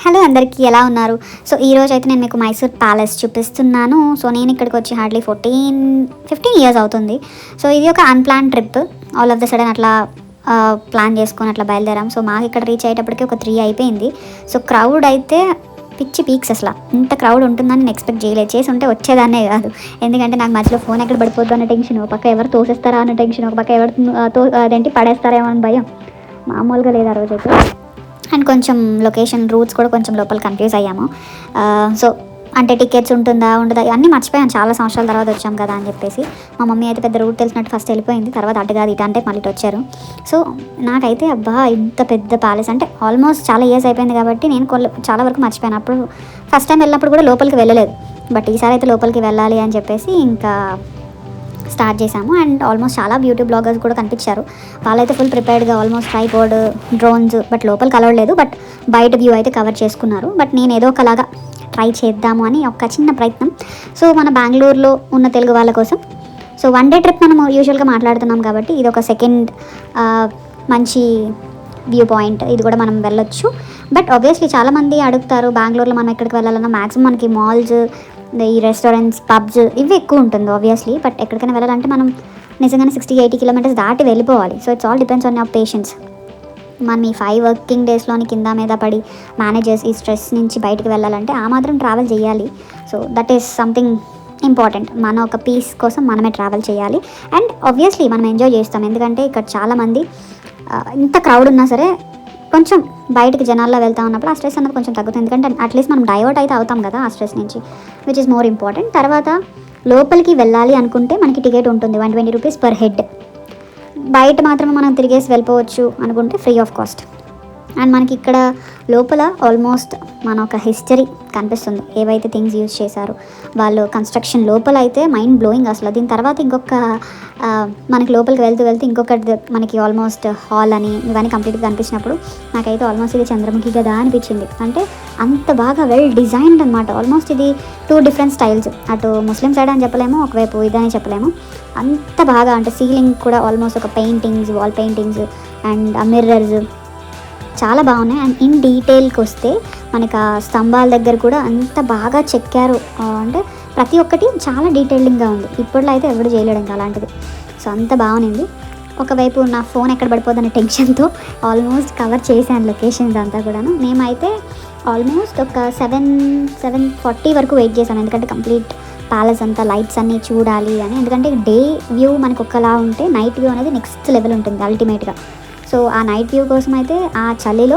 Hello అందరికీ ఎలా ఉన్నారు? సో ఈరోజు అయితే నేను మీకు మైసూర్ ప్యాలెస్ చూపిస్తున్నాను. సో నేను ఇక్కడికి వచ్చి హార్డ్లీ 15 ఇయర్స్ అవుతుంది. సో ఇది ఒక unplanned trip. All of the sudden అట్లా ప్లాన్ చేసుకొని అట్లా బయలుదేరాం. సో మాకు ఇక్కడ రీచ్ అయ్యేటప్పటికి ఒక 3 అయిపోయింది. సో క్రౌడ్ అయితే పిచ్చి పీక్స్ అసలు. ఇంత క్రౌడ్ ఉంటుందని నేను ఎక్స్పెక్ట్ చేయలేదు. చేసి ఉంటే వచ్చేదాన్నే కాదు. ఎందుకంటే నాకు మధ్యలో ఫోన్ ఎక్కడ పడిపోద్దు అన్న టెన్షన్, ఒక పక్క ఎవరు తోసేస్తారా అన్న టెన్షన్, ఒక పక్క ఎవరు అదేంటి పడేస్తారేమో అని భయం. మామూలుగా లేదు ఆ రోజైతే. అండ్ కొంచెం లొకేషన్ రూట్స్ కూడా కొంచెం లోపల కన్ఫ్యూజ్ అయ్యాము. సో అంటే టికెట్స్ ఉంటుందా ఉండదా అన్నీ మర్చిపోయాను. చాలా సంవత్సరాల తర్వాత వచ్చాం కదా అని చెప్పేసి. మా మమ్మీ అయితే పెద్ద రూట్ తెలిసినట్టు ఫస్ట్ వెళ్ళిపోయింది. తర్వాత అటు కాదు ఇటు అంటే మళ్ళీ వచ్చారు. సో నాకైతే అబ్బా ఇంత పెద్ద ప్యాలెస్ అంటే ఆల్మోస్ట్ చాలా ఇయర్స్ అయిపోయింది కాబట్టి నేను చాలా వరకు మర్చిపోయాను. అప్పుడు ఫస్ట్ టైం వెళ్ళినప్పుడు కూడా లోపలికి వెళ్ళలేదు. బట్ ఈసారి అయితే లోపలికి వెళ్ళాలి అని చెప్పేసి ఇంకా స్టార్ట్ చేశాము. అండ్ ఆల్మోస్ట్ చాలా బ్యూటీ బ్లాగర్స్ కూడా కనిపించారు. వాళ్ళైతే ఫుల్ ప్రిపేర్డ్గా ఆల్మోస్ట్ ట్రైపాడ్, డ్రోన్స్, బట్ లోపలికి కలవలేదు. బట్ బయట వ్యూ అయితే కవర్ చేసుకున్నారు. బట్ నేను ఏదో ఒకలాగా ట్రై చేద్దాము అని ఒక చిన్న ప్రయత్నం. సో మన బెంగళూరులో ఉన్న తెలుగు వాళ్ళ కోసం సో 1 డే ట్రిప్ మనం యూజువల్గా మాట్లాడుతున్నాం కాబట్టి ఇది ఒక సెకండ్ మంచి వ్యూ పాయింట్. ఇది కూడా మనం వెళ్ళొచ్చు. బట్ ఆబ్వియస్లీ చాలామంది అడుగుతారు బెంగళూరులో మనం ఎక్కడికి వెళ్ళాలన్నా మ్యాక్సిమం మనకి మాల్స్, ఈ రెస్టారెంట్స్, పబ్స్ ఇవి ఎక్కువ ఉంటుంది ఆబ్వియస్లీ. బట్ ఎక్కడికైనా వెళ్ళాలంటే మనం నిజంగానే 60-80 కిలోమీటర్స్ దాటి వెళ్ళిపోవాలి. So it's all depends on your patience. మనం ఈ 5 వర్కింగ్ డేస్లోని కింద మీద పడి మేనేజర్స్ ఈ స్ట్రెస్ నుంచి బయటకు వెళ్ళాలంటే ఆ మాత్రం ట్రావెల్ చేయాలి. So that is something important. మన ఒక పీస్ కోసం మనమే ట్రావెల్ చేయాలి. అండ్ ఆబ్వియస్లీ మనం ఎంజాయ్ చేస్తాం. ఎందుకంటే ఇక్కడ చాలామంది ఇంత క్రౌడ్ ఉన్నా సరే కొంచెం బయటకు జనాల్లో వెళ్తా ఉన్నప్పుడు ఆ స్ట్రెస్ అన్నది కొంచెం తగ్గుతుంది. ఎందుకంటే అట్లీస్ట్ మనం డైవర్ట్ అయితే అవుతాం కదా ఆ స్ట్రెస్ నుంచి, విచ్ ఇస్ మోర్ ఇంపార్టెంట్. తర్వాత లోపలికి వెళ్ళాలి అనుకుంటే మనకి టికెట్ ఉంటుంది 120 రూపీస్ పర్ హెడ్. బయట మాత్రమే మనం తిరిగేసి వెళ్ళిపోవచ్చు అనుకుంటే ఫ్రీ ఆఫ్ కాస్ట్. అండ్ మనకి ఇక్కడ లోపల ఆల్మోస్ట్ మన ఒక హిస్టరీ కనిపిస్తుంది. ఏవైతే థింగ్స్ యూజ్ చేశారు వాళ్ళు కన్స్ట్రక్షన్ లోపల అయితే మైండ్ బ్లోయింగ్ అసలు. దీని తర్వాత ఇంకొక మనకి లోపలికి వెళ్తూ ఇంకొకటి మనకి ఆల్మోస్ట్ హాల్ అని ఇవన్నీ కంప్లీట్గా కనిపించినప్పుడు నాకైతే ఆల్మోస్ట్ ఇది చంద్రముఖి కదా అనిపించింది. అంటే అంత బాగా వెల్ డిజైన్డ్ అనమాట. ఆల్మోస్ట్ ఇది 2 డిఫరెంట్ స్టైల్స్. అటు ముస్లిం సైడ్ అని చెప్పలేము, ఒకవైపు ఇదని చెప్పలేము. అంత బాగా అంటే సీలింగ్ కూడా ఆల్మోస్ట్ ఒక paintings, wall paintings and mirrors చాలా బాగున్నాయి. అండ్ ఇన్ డీటెయిల్కి వస్తే మనకి ఆ స్తంభాల దగ్గర కూడా అంత బాగా చెక్కారు. అంటే ప్రతి ఒక్కటి చాలా డీటెయిలింగ్గా ఉంది. ఇప్పట్లో అయితే ఎవరు చేయలేడు ఇంకా అలాంటిది. సో అంత బాగుంది. ఒకవైపు నా ఫోన్ ఎక్కడ పడిపోదన్న టెన్షన్తో ఆల్మోస్ట్ కవర్ చేశాను లొకేషన్స్ అంతా కూడాను. మేమైతే ఆల్మోస్ట్ ఒక 7:40 వరకు వెయిట్ చేశాను. ఎందుకంటే కంప్లీట్ ప్యాలెస్ అంతా లైట్స్ అన్నీ చూడాలి అని. ఎందుకంటే డే వ్యూ మనకు ఒకలా ఉంటే నైట్ వ్యూ అనేది నెక్స్ట్ లెవెల్ ఉంటుంది అల్టిమేట్గా. సో ఆ నైట్ వ్యూ కోసం అయితే ఆ చలిలో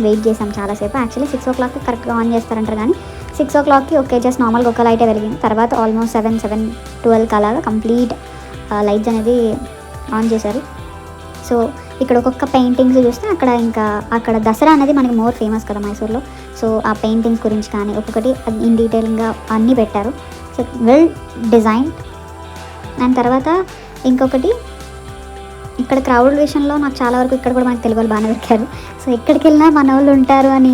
వెయిట్ చేసాం చాలాసేపు. యాక్చువల్లీ 6 o'clock కరెక్ట్గా ఆన్ చేస్తారంటారు కానీ 6 o'clockకి ఓకే జస్ట్ నార్మల్గా ఒక లైటే వెలిగింది. తర్వాత ఆల్మోస్ట్ 7:12 అలాగా కంప్లీట్ లైట్స్ అనేది ఆన్ చేశారు. సో ఇక్కడ ఒక్కొక్క పెయింటింగ్స్ చూస్తే అక్కడ దసరా అనేది మనకి మోర్ ఫేమస్ కదా మైసూర్లో. సో ఆ పెయింటింగ్స్ గురించి కానీ ఒక్కొక్కటి ఇన్ డీటెయిలింగ్గా అన్నీ పెట్టారు. So well design. అండ్ తర్వాత ఇంకొకటి ఇక్కడ క్రౌడ్ విషయంలో నాకు చాలా వరకు ఇక్కడ కూడా మనకు తెలుగు వాళ్ళు బాగానే దొరికారు. సో ఎక్కడికి వెళ్ళినా మన వాళ్ళు ఉంటారు అని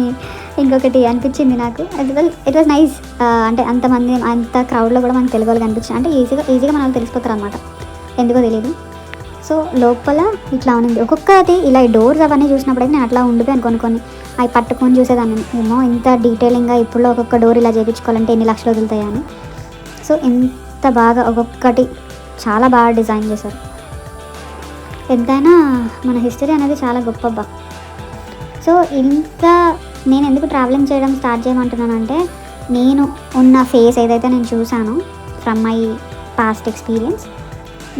ఇంకొకటి అనిపించింది నాకు. It was nice. అంటే అంతమంది అంత క్రౌడ్లో కూడా మనకు తెలుగు వాళ్ళు కనిపించింది. అంటే ఈజీగా మన వాళ్ళు తెలిసిపోతారు అనమాట, ఎందుకో తెలియదు. సో లోపల ఇట్లా ఉంది. ఒక్కొక్కటి ఇలా డోర్స్ అవన్నీ చూసినప్పుడైతే నేను అట్లా ఉండిపోయాను కొన్ని అవి పట్టుకొని చూసేదాన్ని. ఏమో ఇంత డీటెయిలింగ్గా ఇప్పుడు ఒక్కొక్క డోర్ ఇలా చేయించుకోవాలంటే ఎన్ని లక్షలు వదులుతాయని. సో ఎంత బాగా ఒక్కొక్కటి చాలా బాగా డిజైన్ చేశారు. ఎంతైనా మన హిస్టరీ అనేది చాలా గొప్పబ్బా. సో నేను ఎందుకు ట్రావెలింగ్ చేయడం స్టార్ట్ చేయమంటున్నానంటే నేను ఉన్న ఫేస్ ఏదైతే నేను చూశానో ఫ్రమ్ మై పాస్ట్ ఎక్స్పీరియన్స్,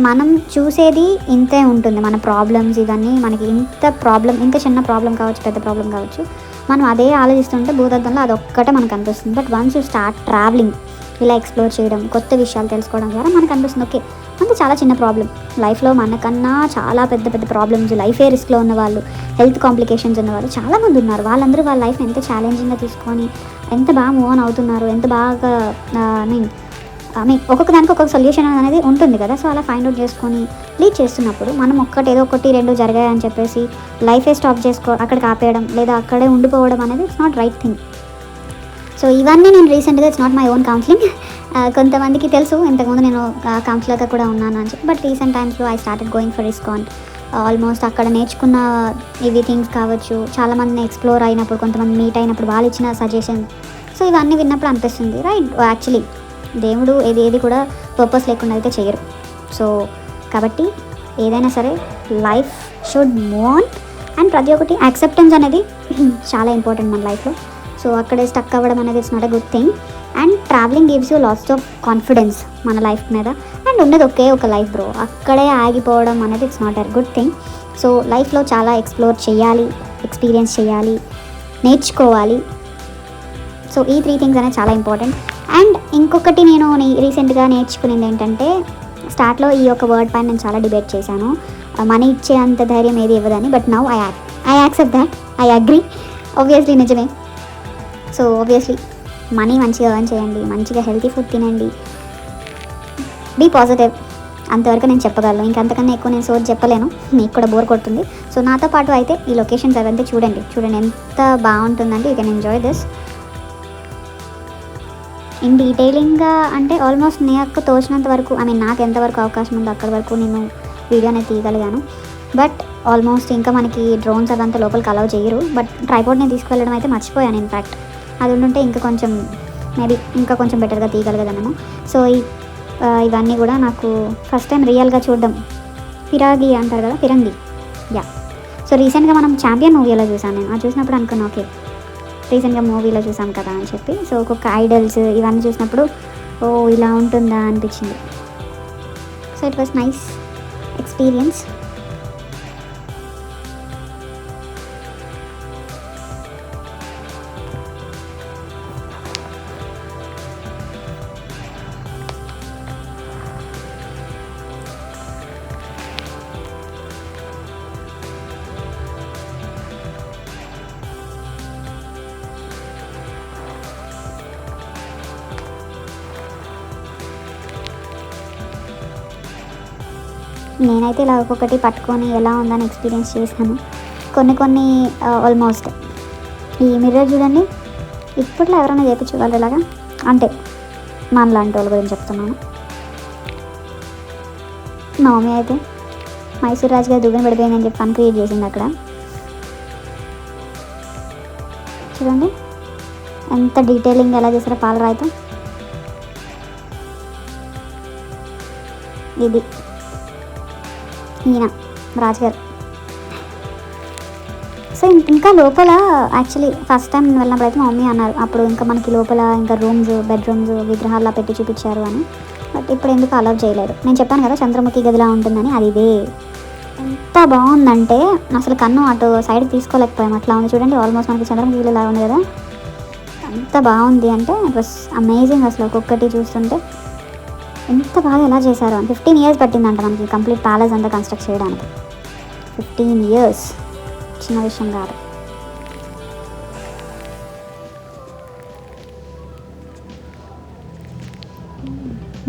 మనం చూసేది ఇంతే ఉంటుంది. మన ప్రాబ్లమ్స్ ఇవన్నీ మనకి ఇంత చిన్న ప్రాబ్లం కావచ్చు, పెద్ద ప్రాబ్లం కావచ్చు, మనం అదే ఆలోచిస్తుంటే భూతద్దంలో అదొక్కటే మనకు అనిపిస్తుంది. But once you start travelling, ఇలా ఎక్స్ప్లోర్ చేయడం, కొత్త విషయాలు తెలుసుకోవడం ద్వారా మనకు అనిపిస్తుంది ఓకే అంత చాలా చిన్న ప్రాబ్లం. లైఫ్లో మనకన్నా చాలా పెద్ద ప్రాబ్లమ్స్, లైఫే రిస్క్లో ఉన్నవాళ్ళు, హెల్త్ కాంప్లికేషన్స్ ఉన్నవాళ్ళు చాలామంది ఉన్నారు. వాళ్ళందరూ వాళ్ళ లైఫ్ని ఎంత ఛాలెంజింగ్గా తీసుకొని ఎంత బాగా మూవ్ ఆన్ అవుతున్నారు, ఎంత బాగా ఒక్కొక్క దానికి ఒక్కొక్క సొల్యూషన్ అనేది ఉంటుంది కదా. సో అలా ఫైండ్ అవుట్ చేసుకొని లీడ్ చేస్తున్నప్పుడు మనం ఏదో ఒకటి 2 జరిగాయని చెప్పేసి లైఫే స్టాప్ అక్కడికి ఆపేయడం లేదా అక్కడే ఉండిపోవడం అనేది it's not right thing. So ఇవన్నీ నేను రీసెంట్గా it's not my own counselling. కొంతమందికి తెలుసు ఇంతకుముందు నేను కౌన్సిలర్గా కూడా ఉన్నాను అని చెప్పి. బట్ రీసెంట్ టైమ్స్లో I started going for ISKCON. Almost అక్కడ నేర్చుకున్న ఇవి థింగ్స్ కావచ్చు, చాలామందిని ఎక్స్ప్లోర్ అయినప్పుడు, కొంతమంది మీట్ అయినప్పుడు వాళ్ళు ఇచ్చిన సజెషన్, సో ఇవన్నీ విన్నప్పుడు అనిపిస్తుంది రైట్, యాక్చువల్లీ దేవుడు ఏది కూడా పర్పస్ లేకుండా అయితే చేయరు. సో కాబట్టి ఏదైనా సరే life should move on, and ప్రతి ఒక్కటి యాక్సెప్టెన్స్ అనేది చాలా ఇంపార్టెంట్ మన లైఫ్లో. సో అక్కడే స్టక్ అవ్వడం అనేది it's not a good thing. And travelling gives you lots of confidence మన లైఫ్ మీద. అండ్ ఉన్నది ఒకే ఒక లైఫ్ బ్రో, అక్కడే ఆగిపోవడం అనేది it's not a good thing. So లైఫ్లో చాలా ఎక్స్ప్లోర్ చేయాలి, ఎక్స్పీరియన్స్ చేయాలి, నేర్చుకోవాలి. సో ఈ 3 థింగ్స్ అనేది చాలా ఇంపార్టెంట్. అండ్ ఇంకొకటి నేను రీసెంట్గా నేర్చుకునేది ఏంటంటే, స్టార్ట్లో ఈ యొక్క వర్డ్ పైన నేను చాలా డిబేట్ చేశాను, మనీ ఇచ్చే అంత ధైర్యం ఏది ఇవ్వదని. But now I accept that, I agree. Obviously నిజమే. సో ఆబ్వియస్లీ మనీ మంచిగా ఎర్న్ చేయండి, మంచిగా హెల్తీ ఫుడ్ తినండి, బీ పాజిటివ్, అంతవరకు నేను చెప్పగలను. ఇంకంతకన్నా ఎక్కువ నేను సోచ్ చెప్పలేను, మీకు కూడా బోర్ కొడుతుంది. సో నాతో పాటు అయితే ఈ లొకేషన్స్ అవంతా చూడండి ఎంత బాగుంటుందంటే you can enjoy this in డీటెయిలింగ్గా. అంటే ఆల్మోస్ట్ నాకు తోచినంత వరకు, నాకు ఎంతవరకు అవకాశం ఉందో అక్కడి వరకు నేను వీడియోని తీయగలిగాను. బట్ ఆల్మోస్ట్ ఇంకా మనకి డ్రోన్స్ అదంతా లోపలికి అలౌ చేయరు. బట్ ట్రైపాడ్ని తీసుకువెళ్ళడం అయితే మర్చిపోయాను. ఇన్ఫ్యాక్ట్ అది ఉండుంటే ఇంకా కొంచెం మేబీ ఇంకా కొంచెం బెటర్గా తీయగలిగేదాము. సో ఇవన్నీ కూడా నాకు ఫస్ట్ టైం రియల్గా చూడడం. ఫిరంగి అంటారు కదా, ఫిరంగి, యా. సో రీసెంట్గా మనం ఛాంపియన్ మూవీలో చూసాను నేను. అది చూసినప్పుడు అనుకున్నా ఓకే రీసెంట్గా మూవీలో చూసాం కదా అని చెప్పి. సో ఒక్కొక్క ఐడల్స్ ఇవన్నీ చూసినప్పుడు ఓ ఇలా ఉంటుందా అనిపించింది. So it was nice experience. నేనైతే ఇలా ఒక్కొక్కటి పట్టుకొని ఎలా ఉందని ఎక్స్పీరియన్స్ చేశాను. కొన్ని ఆల్మోస్ట్ ఈ మిర్రర్ చూడండి, ఇప్పట్లో ఎవరైనా చేయించగలరు ఇలాగా, అంటే మనలాంటి వాళ్ళ గురించి చెప్తున్నాను. మా మమ్మీ అయితే మైసూర్ రాజు గారు దువ్వెన పడిపోయిందని చెప్పి ఫన్ క్రియేట్ చేసింది అక్కడ. చూడండి ఎంత డీటెయిలింగ్ ఎలా చేశారో పాలరాయితో. ఇది ఈయన రాజుగారు. సో ఇంకా లోపల యాక్చువల్లీ ఫస్ట్ టైం వెళ్ళినప్పుడు అయితే మా మమ్మీ అన్నారు, అప్పుడు ఇంకా మనకి లోపల ఇంకా రూమ్స్, బెడ్రూమ్స్ విగ్రహాల్లో పెట్టి చూపించారు అని. బట్ ఇప్పుడు ఎందుకు అలౌ చేయలేదు. నేను చెప్పాను కదా చంద్రముఖి గదిలా ఉంటుందని, అది ఇదే. ఎంత బాగుందంటే అసలు కన్ను అటు సైడ్కి తీసుకోలేకపోయాం, అట్లా ఉంది. చూడండి ఆల్మోస్ట్ మనకి చంద్రముఖి గదిలా ఉంది కదా, ఎంత బాగుంది అంటే ఇట్ వాస్ అమేజింగ్. అసలు ఒక్కొక్కటి చూస్తుంటే ఎంత బాగా ఎలా చేశారు అని. 15 years పట్టిందంట మనకి కంప్లీట్ ప్యాలెస్ అంతా కన్స్ట్రక్ట్ చేయడానికి. 15 years, చిన్న విషయం కాదు.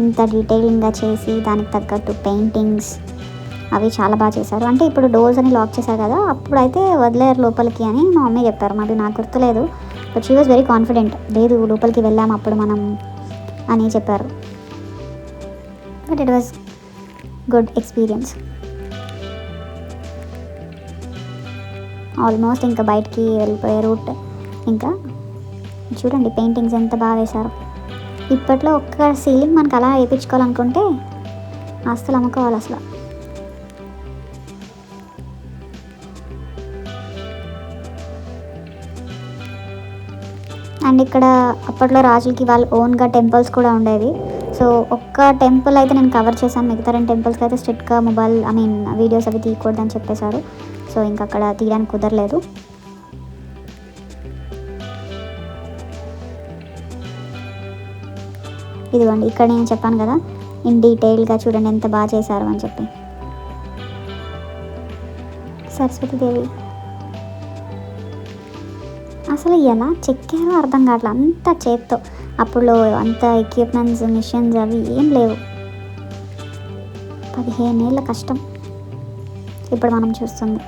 ఇంత డీటెయిలింగ్గా చేసి దానికి తగ్గట్టు పెయింటింగ్స్ అవి చాలా బాగా చేశారు. అంటే ఇప్పుడు డోర్స్ అని లాక్ చేశారు కదా, అప్పుడైతే వదిలేరు లోపలికి అని మా మమ్మీ చెప్పారు. మరి నాకు గుర్తులేదు, but she was very confident, లేదు లోపలికి వెళ్ళాము అప్పుడు మనం అని చెప్పారు. But it was good experience. Almost ఇంకా బయటికి వెళ్ళిపోయే రూట్. ఇంకా చూడండి పెయింటింగ్స్ ఎంత బాగా వేశారు. ఇప్పట్లో ఒక్క సీలింగ్ మనకు అలా వేయించుకోవాలనుకుంటే ఆస్తులు అమ్ముకోవాలి అసలు. అండ్ ఇక్కడ అప్పట్లో రాజులకి వాళ్ళ ఓన్గా టెంపుల్స్ కూడా ఉండేవి. సో ఒక్క టెంపుల్ అయితే నేను కవర్ చేశాను, మిగతా 2 టెంపుల్స్కి అయితే స్ట్రిక్ట్గా వీడియోస్ అవి తీయకూడదని చెప్పేశారు. సో ఇంకా అక్కడ తీయడానికి కుదరలేదు. ఇదిగోండి ఇక్కడ నేను చెప్పాను కదా ఇన్ డీటెయిల్గా చూడండి ఎంత బాగా చేశారు అని చెప్పి. సరస్వతీదేవి అసలు ఎలా చెక్కారో అర్థం కావట్లేదు, అంత చేత్తో. అప్పుడు అంత ఎక్విప్మెంట్స్, మిషన్స్ అవి ఏం లేవు. 15 ఏళ్ళ కష్టం ఇప్పుడు మనం చూస్తుంది.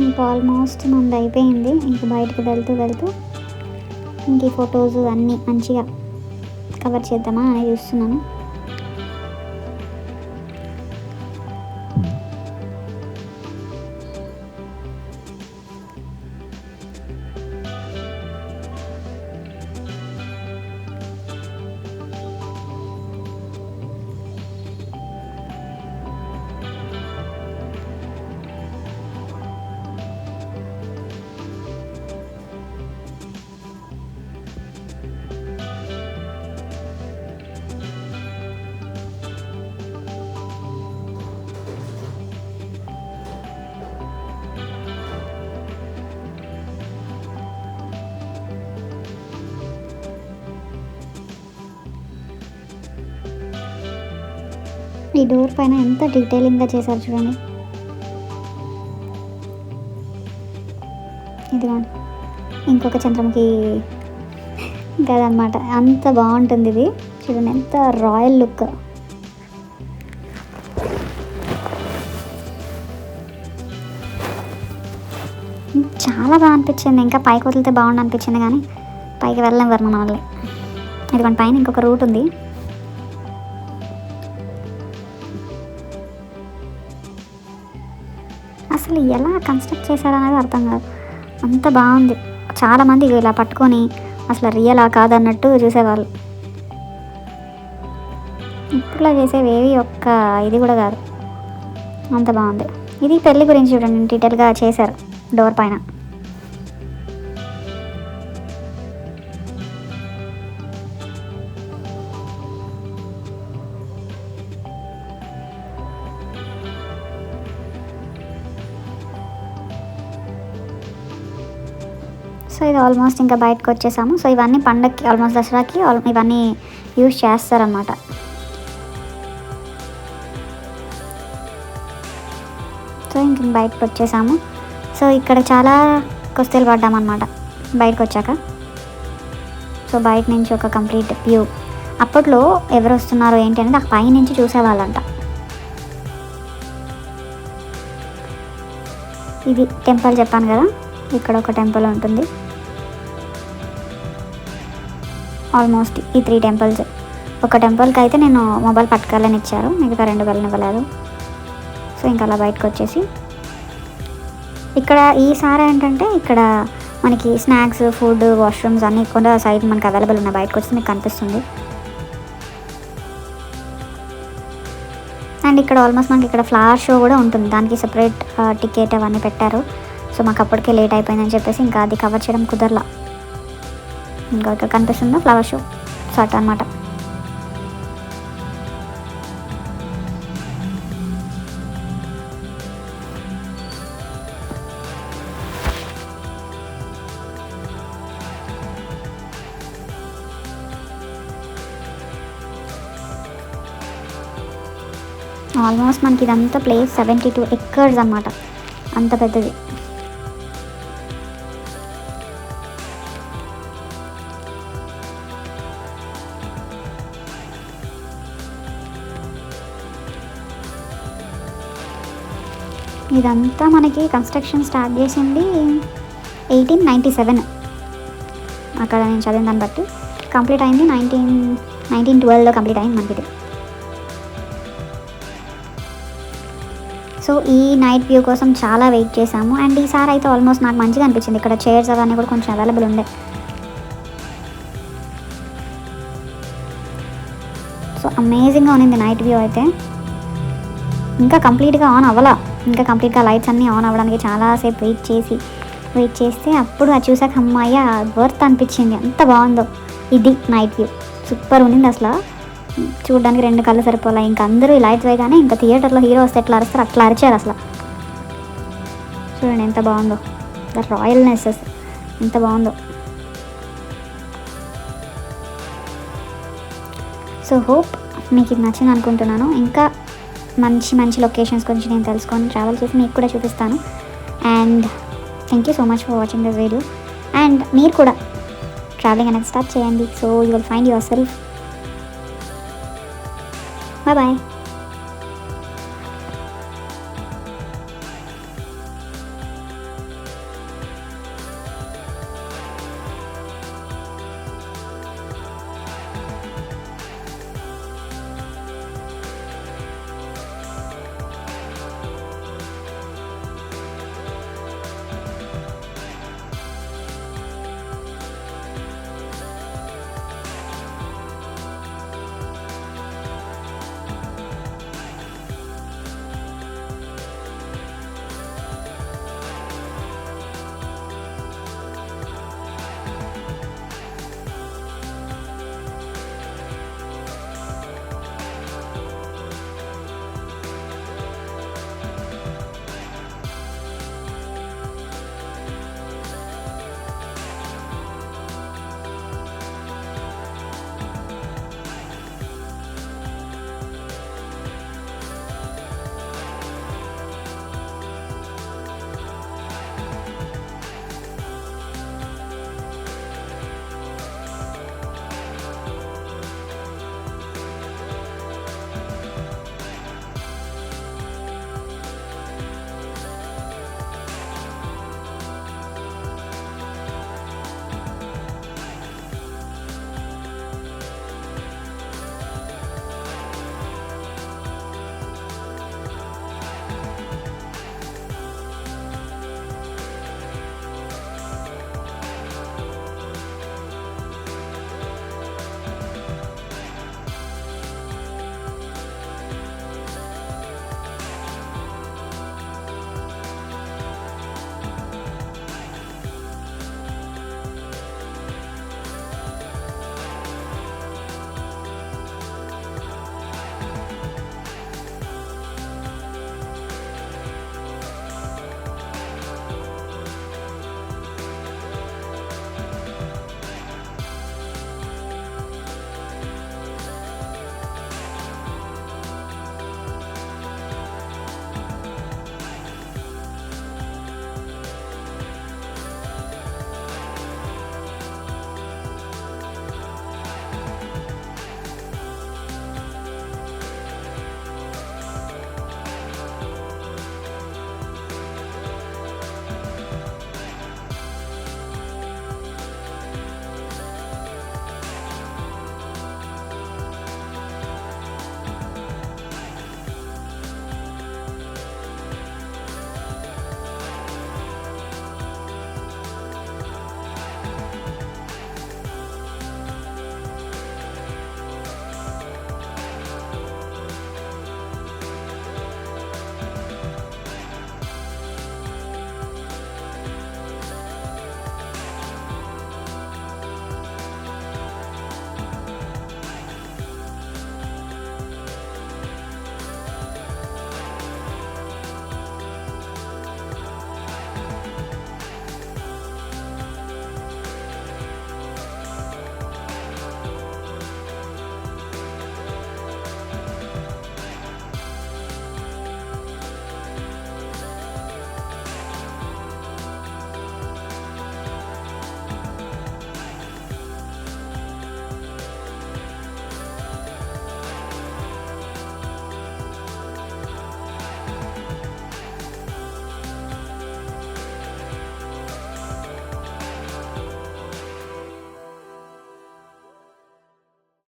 ఇంకా ఆల్మోస్ట్ మంది అయిపోయింది. ఇంకా బయటకు వెళ్తూ వెళ్తూ ఇంక ఈ ఫొటోస్ అన్నీ మంచిగా కవర్ చేద్దామా అని చూస్తున్నాను. ఈ డోర్ పైన ఎంత డీటెయిలింగ్గా చేశారు చూడండి. ఇదిగోండి ఇంకొక చంద్రముఖి కదనమాట. అంత బాగుంటుంది ఇది. చూడండి ఎంత రాయల్ లుక్. చాలా బాగా అనిపించింది. ఇంకా పైకి వదిలితే బాగుండు అనిపించింది కానీ పైకి వెళ్ళలేం వర్మ మనల్ని. ఇదిగోండి పైన ఇంకొక రూట్ ఉంది. అసలు ఎలా కన్స్ట్రక్ట్ చేశారనేది అర్థం కాదు, అంత బాగుంది. చాలామంది ఇలా పట్టుకొని అసలు రియలా కాదన్నట్టు చూసేవాళ్ళు. ఇప్పుడులా చేసేవి ఏవి ఒక్క ఇది కూడా కాదు, అంత బాగుంది. ఇది పెళ్ళి గురించి చూడండి డీటెయిల్గా చేశారు డోర్ పైన. సో ఇది ఆల్మోస్ట్ ఇంకా బయటకు వచ్చేసాము. సో ఇవన్నీ పండగకి ఆల్మోస్ట్ దసరాకి ఇవన్నీ యూజ్ చేస్తారన్నమాట. సో ఇంక బయటకు వచ్చేసాము. సో ఇక్కడ చాలా కుస్తీలు పడ్డామన్నమాట బయటకు వచ్చాక. సో బయట నుంచి ఒక కంప్లీట్ వ్యూ. అప్పట్లో ఎవరు వస్తున్నారో ఏంటి అనేది ఆ పై నుంచి చూసేవాళ్ళంట. ఇది టెంపుల్ చెప్పాను కదా, ఇక్కడ ఒక టెంపుల్ ఉంటుంది. ఆల్మోస్ట్ ఈ 3 టెంపుల్స్. ఒక టెంపుల్కి అయితే నేను మొబైల్ పట్టుకెళ్ళని ఇచ్చారు, మిగతా 2 వెళ్ళనివ్వలేదు. సో ఇంకా అలా బయటకు వచ్చేసి ఇక్కడ ఈసారి ఏంటంటే ఇక్కడ మనకి స్నాక్స్, ఫుడ్, వాష్రూమ్స్ అన్నీ కూడా సైడ్ మనకి అవైలబుల్ ఉన్నాయి. బయటకు వస్తే మీకు కనిపిస్తుంది. అండ్ ఇక్కడ ఆల్మోస్ట్ మనకి ఇక్కడ ఫ్లవర్ షో కూడా ఉంటుంది. దానికి సెపరేట్ టికెట్ అవన్నీ పెట్టారు. సో మాకు అప్పటికే లేట్ అయిపోయిందని చెప్పేసి ఇంకా అది కవర్ చేయడం కుదరలా. ఇంకా ఇక్కడ కనిపిస్తుందో ఫ్లవర్ షో షాట్ అనమాట. ఆల్మోస్ట్ మనకి ఇదంతా ప్లేస్ 72 ఎకర్స్ అన్నమాట, అంత పెద్దది. ఇదంతా మనకి కన్స్ట్రక్షన్ స్టార్ట్ చేసింది 1897. అక్కడ నేను చదివిన దాన్ని బట్టి కంప్లీట్ అయింది 1912లో కంప్లీట్ అయింది మనకి ఇది. సో ఈ నైట్ వ్యూ కోసం చాలా వెయిట్ చేసాము. అండ్ ఈసారి అయితే ఆల్మోస్ట్ నాకు మంచిగా అనిపించింది. ఇక్కడ చైర్స్ అవన్నీ కూడా కొంచెం అవైలబుల్ ఉండే. సో అమేజింగ్గా ఉన్నింది నైట్ వ్యూ అయితే. ఇంకా కంప్లీట్గా ఆన్ అవ్వాలా, ఇంకా కంప్లీట్గా లైట్స్ అన్నీ ఆన్ అవ్వడానికి చాలాసేపు వెయిట్ చేస్తే అప్పుడు అది చూసాక అమ్మాయి వర్త్ అనిపించింది. ఎంత బాగుందో ఇది నైట్ వ్యూ, సూపర్ ఉన్నింది అసలు. చూడడానికి 2 కళ్ళు సరిపోలే. ఇంకా అందరూ ఈ లైట్స్ వేయగానే ఇంకా థియేటర్లో హీరో వస్తే ఎట్లా అరుస్తారు అట్లా అరిచారు అసలు. చూడండి ఎంత బాగుందో, ద రాయల్నెస్ ఎంత బాగుందో. సో హోప్ మీకు ఇది నచ్చింది అనుకుంటున్నాను. ఇంకా మంచి లొకేషన్స్ గురించి నేను తెలుసుకొని ట్రావెల్ చేసి మీకు కూడా చూపిస్తాను. And thank you so much for watching this video. And మీరు కూడా ట్రావెలింగ్ అనేది స్టార్ట్ చేయండి. So you will find yourself. Bye bye.